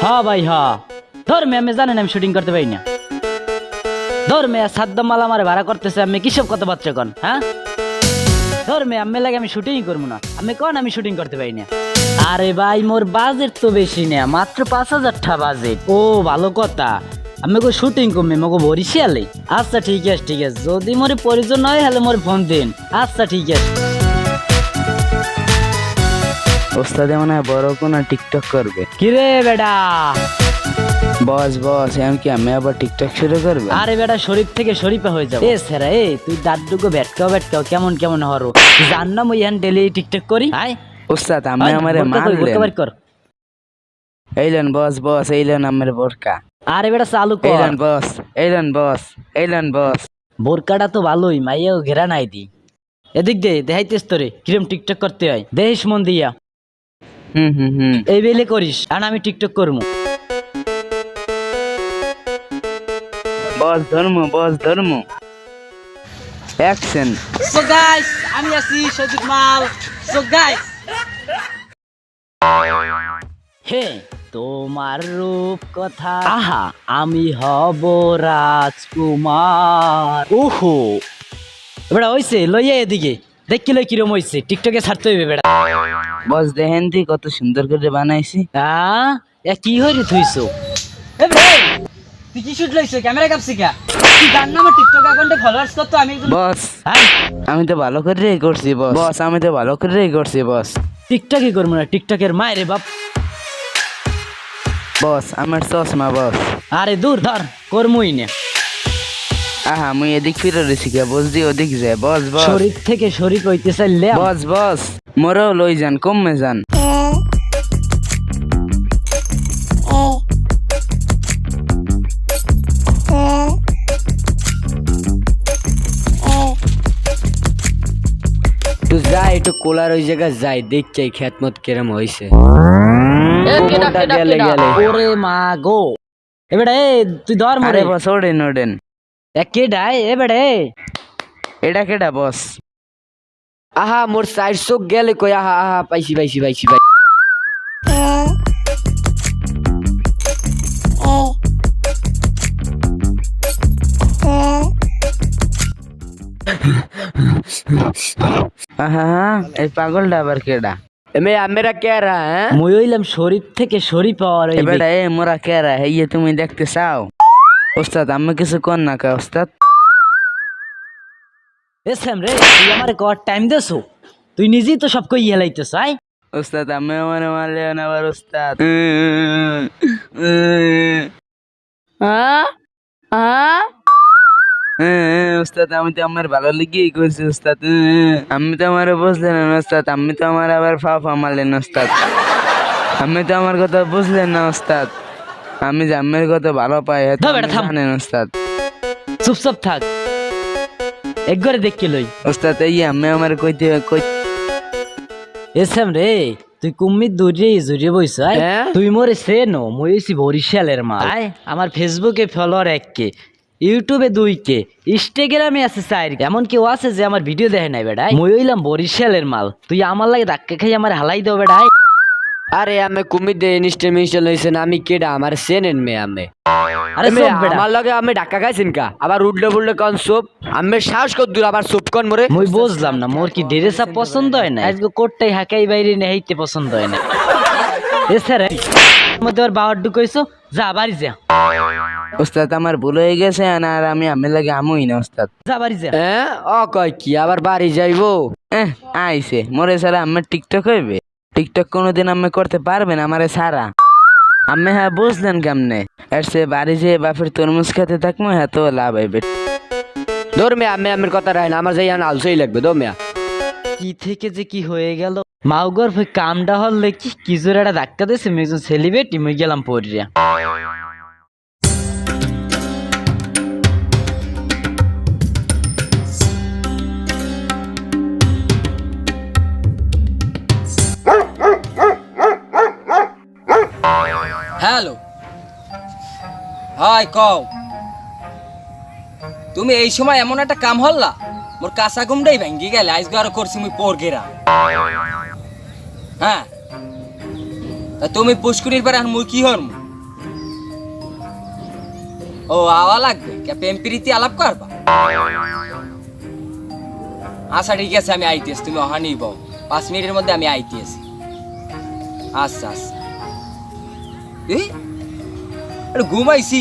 হ্যাঁ ভাই হ্যাঁ, ধর মে আমি জানেন আমি শুটিং করতে পারি না। ধর মে সাদ্দাম মাল আমার ভাড়া করতেছে, আমি কিসব কথাবার্তা কন? হ্যাঁ ধর মে আমি লাগে আমি শুটিং করবো না, আমি কন আমি শুটিং করতে পারি না। আরে ভাই মোর বাজেট তো বেশি না, মাত্র 5,000 টাকা বাজেট। ও ভালো কথা, আমি কো শুটিং করবো মগো বরিশালে। আচ্ছা ঠিক আছে ঠিক আছে, যদি মোর প্রয়োজন হয় তাহলে মোর ফোন দিন। আচ্ছা ঠিক আছে। ওস্তাদে মনে হয় বড় কোনো টিকটক করবে। কিরে বেডা? বস বস এমন কি আমি আবার টিকটক শুরু করবে? আরে বেটা শরীফ থেকে শরীফা হয়ে যাবে। এ সেরা এ তুই দাঁতটুকু ভেটকাও কেমন কেমন হরো জান না, মুই এখন ডেলি টিকটক করি। আয় ওস্তাদ আমি আমারে মারলেন। কর। এইলেন বস বস এইলেন আমার বোরকা। আরে বেটা চালু কর। এইলেন বস এইলেন বস এইলেন বস। বোরকাটা তো ভালোই, মাইয়াও ঘেরা নাই দি। এদিক দে দেখাইতেস তোরে কিরম টিকটক করতে হয়, দেহিস মন দিয়া। হুম এই বেলে করিস আর আমি টিকটক করবো। বস ধর্ম অ্যাকশন। সো গাইস আমি আছি সজিত মাল। সো গাইস হে তোমার রূপ কথা, আহা আমি হব রাজকুমার। ওহো বেড়া হইছে লইয়া এদিকে দেখি লই কিরম হইছে, টিকটকে ছাড়তে হইবে বেড়া। বস দেখেন দি কত সুন্দর করে বানাইছি। এ কি হইরে থুইছো? এ ভাই তুই কি শুট লইছো, ক্যামেরা কাপছি কা? তুই জান না আমার টিকটক অ্যাকাউন্টে ফলোয়ার্স কত? আমি একজন বস হ্যাঁ আমি তো ভালো করে করছি বস। বস আমি তো ভালো করে করছি বস। টিকটকই করবো না, টিকটকের মায়ের বাপ। বস আমার চশমা বস। আরে দূর ধর করমুই না। আহা মুই এদিক ফিরে রয়েছি কে বস দি ওদিক যায় বস বস। শরীর থেকে শরীর হইতে চাইলে বস বস মোরও লই যান কমে যান। তুই যাই একটু কোলার ওই জায়গায় যাই দেখছি খেত মত কেরম হইছে। গেলে ওরে মা গো, এবারে তুই ধর আরে মরে। বস ওডেন ওডেন। কে ডাই এবারে? এটা কেডা বস? আহা মোর সাইড চোখ গেলে কই। আহা আহা পাইছি পাইছি পাইছি পাই। আহা এই পাগলটা আবার কেডা? মেরা কে রা? মুই হইলাম শরীফ থেকে শরীফ পাওয়ার। এবারে এ মোরা কেরা হেয়ে তুমি দেখতে চাও? ওস্তাদ আমি কিছু কর না কা ওস্তাদ। এসেম রে তুই আমারে কর টাইম দেছো, তুই নিজেই তো সব কই হেলাইতেছ। আই ওস্তাদ আমি আমার মারলে না আবার ওস্তাদ। ওস্তাদ আমি তো আমার ভালো লেগেই করছি ওস্তাদ। আমি তো আমার বুঝলেন না ওস্তাদ, আমি তো আমার আবার ফা মারলেন ওস্তাদ। আমি তো আমার কথা বুঝলেন না ওস্তাদ। আমি জামের কথা ভালো পাই জানেন ওস্তাদ। চুপচাপ থাক, একবারে দেখকে লই। ওস্তাদ এই আমি আমার কইতে এসেম রে তুই কুম্মির দূরে জুড়ে বইছ। তুই মোরে সে নো মুই হইছি বরিশালের মাল। আয় আমার ফেসবুকে ফলোয়ার 1K, ইউটিউবে 2K, ইনস্টাগ্রামে আছে 4K। এমন কেউ আছে যে আমার ভিডিও দেখে নাই বেড়াই। মুই হইলাম বরিশালের মাল, তুই আমার লাগে ধাক্কা খাই আমার হালাই দাও বেড়াই। আরে আমি কুমির দে ইনস্টল হইছে না, আমি কেডা আমার সেনেন মে আমি। আরে মে সব বেড়া আমার লগে আমি ঢাকা খাইছেন কা আবার উডলে বুডলে কোন সোপ আমি সাহস কর দূর আবার সোপ কোন মরে। মুই বুঝলাম না মোর কি ড্রেস আপ পছন্দ হয় না, আজকে কোটটাই হাকাই বাইরে নেহাইতে পছন্দ হয় না। এছাড়া মধ্যে আর বাবার ঢুকাইছো, যা বাড়ি যা। ওস্তাদ আমার ভুল হয়ে গেছে আর আমি লাগে আমুই না ওস্তাদ। যা বাড়ি যা। হ্যাঁ ও কয় কি আবার বাড়ি যাইবো? আইসে মোরে সারা আমার টিকটক হইবে? টিকটক কোনোদিন আমি করতে পারবেন আমারে সারা? আমি হ্যাঁ বুঝলেন কেমনে? এর সে বাড়ি যেয়ে বাপের তরমুজ খেতে থাকবো, হ্যাঁ তো লাভ হইবে। ধর মে আমি আমার কথা রায় না, আমার যাই আলসই লাগবে দো মিয়া। কি থেকে যে কি হয়ে গেল মাউগর ভাই কামটা হলে কি কিছু একটা ধাক্কা দিয়েছে, আমি একজন সেলিব্রিটি মুই গেলাম পড়িয়া। হ্যালো হাই কও, তুমি এই সময় এমন একটা কাম হল্লা মোর কাঁচা ঘুমটাই ভেঙ্গি গেলে আজকে আরো করছি মুই পর গেরা। হ্যাঁ তা তুমি পুষ্কুনির পরে আর মুই কি হরমু? ও আওয়া লাগবে কে প্রেম প্রীতি আলাপ করবা? আচ্ছা ঠিক আছে, আমি আইতেছি, তুমি অহানি বউ, 5 মিনিটের মধ্যে আমি আইতেছি। আচ্ছা আচ্ছা। এই আরে ঘুমাইছি,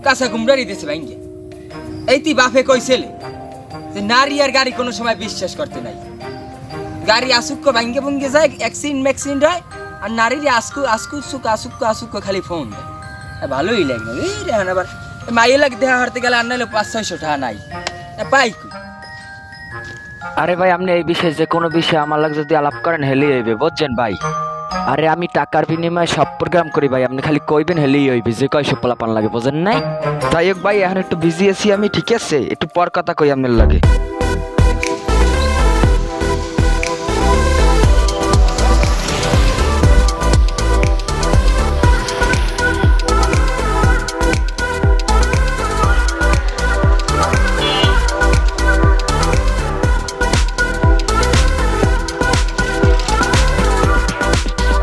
কাঁচা ঘুমড়ারি দিয়েছে ভাইঙ্গে। এই তুই বাপে কইছিলে যে নারী আর গাড়ি কোনো সময় বিশ্বাস করতে নাই। গাড়ি আসুক ভাঙ্গে ভঙ্গে যায়, অ্যাক্সিডেন্ট হয়, আর নারীর আসুক খালি ফোন দেয়। ভালোই লাগে এই রেহান। আবার মাইয়ে লাগ দেখা হারতে গেলে আর নাইলে 500-600 টাকা নাই পাই কই। আরে ভাই আপনি এই বিষয়ে যে কোনো বিষয়ে আমার লাগে যদি আলাপ করেন হেলি হইবে, বুঝছেন ভাই? আরে আমি টাকার বিনিময়ে সব প্রোগ্রাম করি ভাই, আপনি খালি কইবেন হেলি হইবে, যে কয় সব পোলাপান লাগে, বুঝেন নাই? যাই হোক ভাই, এখন একটু বিজি আছি আমি, ঠিক আছে? একটু পর কথা কই আপনার লাগে।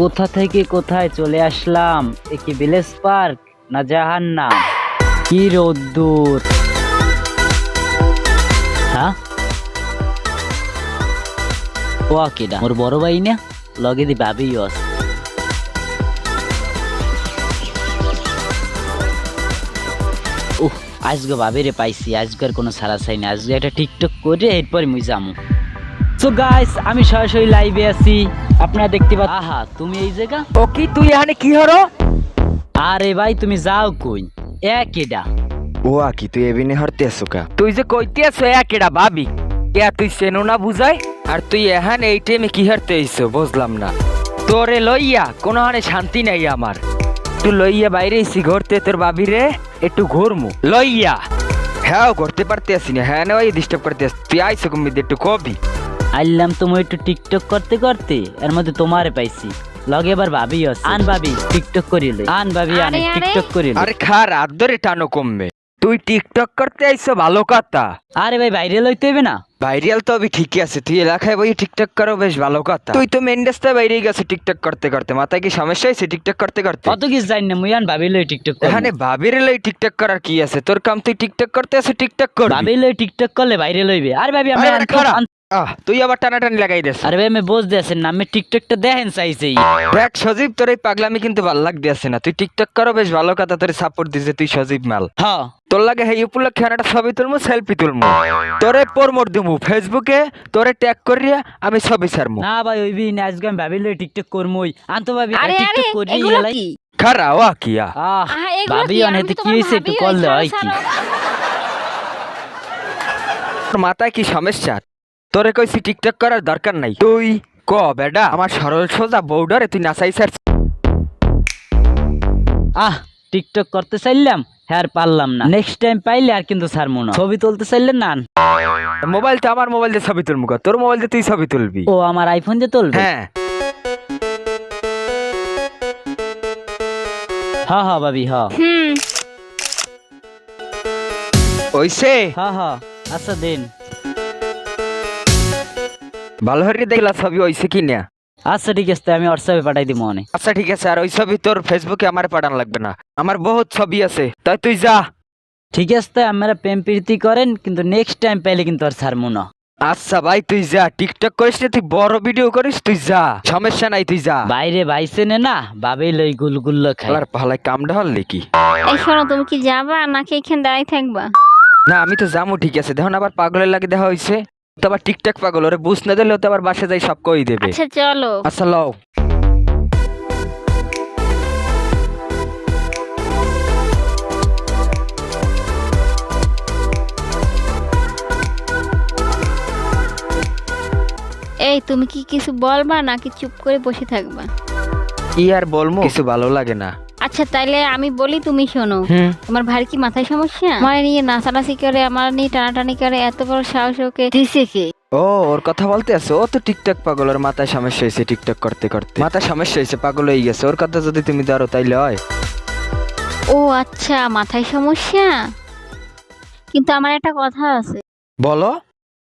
কোথা থেকে কোথায় চলে আসলাম, এ কি ভিলেজ পার্ক না জাহান্নাম? কি রোদ্দুর! হ্যাঁ, ও কেডা? মোর বড় ভাই না, লগে দি ভাবিও আছে। আজকে ভাবিরে পাইছি, আজকের কোনো সারা চাই না, আজকে একটা টিকটক করে এরপরে মুই যামু। সো গাইস, আমি সরাসরি লাইভে আছি, আপনারা দেখতে পাচ্ছেন। আহা, তুমি এই জায়গা? ও কি তুই এখানে কি হলো? আরে ভাই তুমি যাও কই? এ কেডা? ও কি তুই এবিনে হরতে আছো কা? তুই যে কইতে আছো একেডা ভাবি, ইয়া তুই চেনো না বুঝাই? আর তুই এখন এই টাইমে কি হারতে আইছো বুঝলাম না। তোরে লইয়া কোনো হানে শান্তি নাই আমার। তুই লইয়া বাইরে এসি ঘুরতে, তোর ভাবি রে একটু ঘুরমু লইয়া। হ্যাঁ ঘুরতে পারতে আসি না, হ্যাঁ না ওই ডিস্টার্ব করতে আসি। তুই আইসো কমি একটু কবি। আইলাম তুমি একটু টিকটক করতে করতে, এর মধ্যে তোমারে পাইছি, লগে এবার ভাবি আছে। আন ভাবি টিকটক করিলে, আন ভাবি আনে টিকটক করিলে। আরে খা রাত ধরে টানো কমবে। তুই টিকটক করতে আইসো ভালো কথা। আরে ভাই বাইরে লইতে হইবে না? ভাইরাল তো আমি ঠিকই আছে, তুই এলাকায় বই টিকটক করো, বেশ ভালো কথা। তুই তো মেন রাস্তায় বাইরে গেছে টিকটক করতে করতে, মাথায় কি সমস্যা হয়েছে টিকটক করতে করতে? অত কিছু জানি না, মুই আন ভাবি লই টিকটক করি। এখানে ভাবির লই টিকটক করার কি আছে? তোর কাম তুই টিকটক করতে আছে, টিকটক কর। ভাবি লই টিকটক করলে বাইরে লইবে। আরে ভাবি আমি তুই আবার টানাটানি লাগাই দেস। আরে ভাই আমি বুঝতে আছেন না, আমি টিকটকটা দেখেন চাইছি। দেখ সজীব, তোর এই পাগলামি কিন্তু ভাল লাগতে আছে না। তুই টিকটক করো, বেশ ভালো কথা, তোর সাপোর্ট দিছে তুই সজীব মাল। হ্যাঁ তোর লাগে এই উপলক্ষে একটা ছবি তুলমু, সেলফি তুলমু, তোরে প্রমোট দিমু ফেসবুকে, তোরে ট্যাগ করিয়া আমি ছবি ছাড়মু। না ভাই ওইবি না, আজকে আমি ভাবি লই টিকটক করমুই। আনতো ভাবি আরে টিকটক করি এগুলো এলাই। কি? খারা ও কিয়া ভাবি অনেতে কি হইছে একটু করলে হয় কি? তোর মাথায় কি সমস্যা? তোরে কইছি টিকটক করার দরকার নাই। তুই ক বেডা আমার সরল সোজা বউডারে তুই নাচাই স্যার। টিকটক করতে চাইলাম, হ্যাঁ পারলাম না। নেক্সট টাইম পাইলে আর কিন্তু ছাড়মু না। ছবি তুলতে চাইলেন না, মোবাইল তো আমার মোবাইল দিয়ে ছবি তুলমু, তোর মোবাইল দিয়ে তুই ছবি তুলবি। ও আমার আইফোন দিয়ে তুলবে? হ্যাঁ হ্যাঁ হ্যাঁ ভাবি হ্যাঁ ওইসে হ্যাঁ হ্যাঁ। আচ্ছা দিন। ভালো হরি দেখলা ছবি ওইসে কি না? আচ্ছা ঠিক আছে, আমি হোয়াটসঅ্যাপে পাঠাই দিব মনে। আচ্ছা ঠিক আছে, আর ওই ছবি তোর ফেসবুকে আমার পাঠান লাগবে না, আমার বহুত ছবি আছে, তাই তুই যা। ঠিক আছে, আপনারা প্রেম প্রীতি করেন, কিন্তু নেক্সট টাইম পাইলে কিন্তু আর ছাড়মু না। আচ্ছা ভাই তুই যা, টিকটক করিস না, তুই বড় ভিডিও করিস, তুই যা, সমস্যা নাই, তুই যা। বাইরে বাইছে নে না, ভাবেই লই গুলগুল্লো খাই। আর ভালাই কামটা হল কি? এই শোনো, তুমি কি যাবা নাকি এখানে দাঁড়াই থাকবা? না আমি তো যাবো, ঠিক আছে। দেখুন আবার পাগলের লাগে দেখা হয়েছে তো, আবার টিকটক পাগল, ওরে বুঝ না দিলে তো আবার বাসা যাই সব কই দেবে। আচ্ছা চলো। আচ্ছা লও। এই তুমি কি কিছু বলবা নাকি চুপ করে বসে থাকবা? কি আর বলবো, কিছু ভালো লাগে না। আচ্ছা তাইলে আমি বলি, তুমি শোনো। তোমার ভাই কি মাথায় সমস্যা? আমার নিয়ে নাচানাচি করে, আমার নিয়ে টানাটানি করে, এত বড় সাহস ওকে দিছে কে? ও ওর কথা বলতে আছো? ও তো টিকটক পাগল, ওর মাথায় সমস্যা হয়েছে, টিকটক করতে করতে মাথায় সমস্যা হয়েছে, পাগল হয়ে গেছে। ওর কথা যদি তুমি ধরো তাইলে হয়। ও আচ্ছা, মাথায় সমস্যা। কিন্তু আমার একটা কথা আছে। বলো।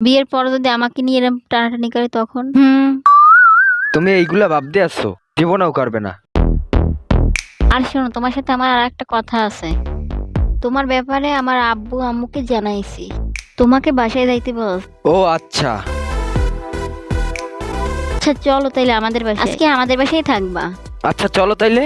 বিয়ের পর যদি আমাকে নিয়ে এরকম টানাটানি করে তখন? তুমি এইগুলা ভাবতে আছো, জীবনেও করবে না। আর শোনো, তোমার সাথে আমার আর একটা কথা আছে। তোমার ব্যাপারে আমার আব্বু আম্মুকে জানাইছি, তোমাকে বাসায় যাইতে বল। ও আচ্ছা, আচ্ছা চলো তাইলে আমাদের বাসায়, আজকে আমাদের বাসায় থাকবা। আচ্ছা চলো তাইলে।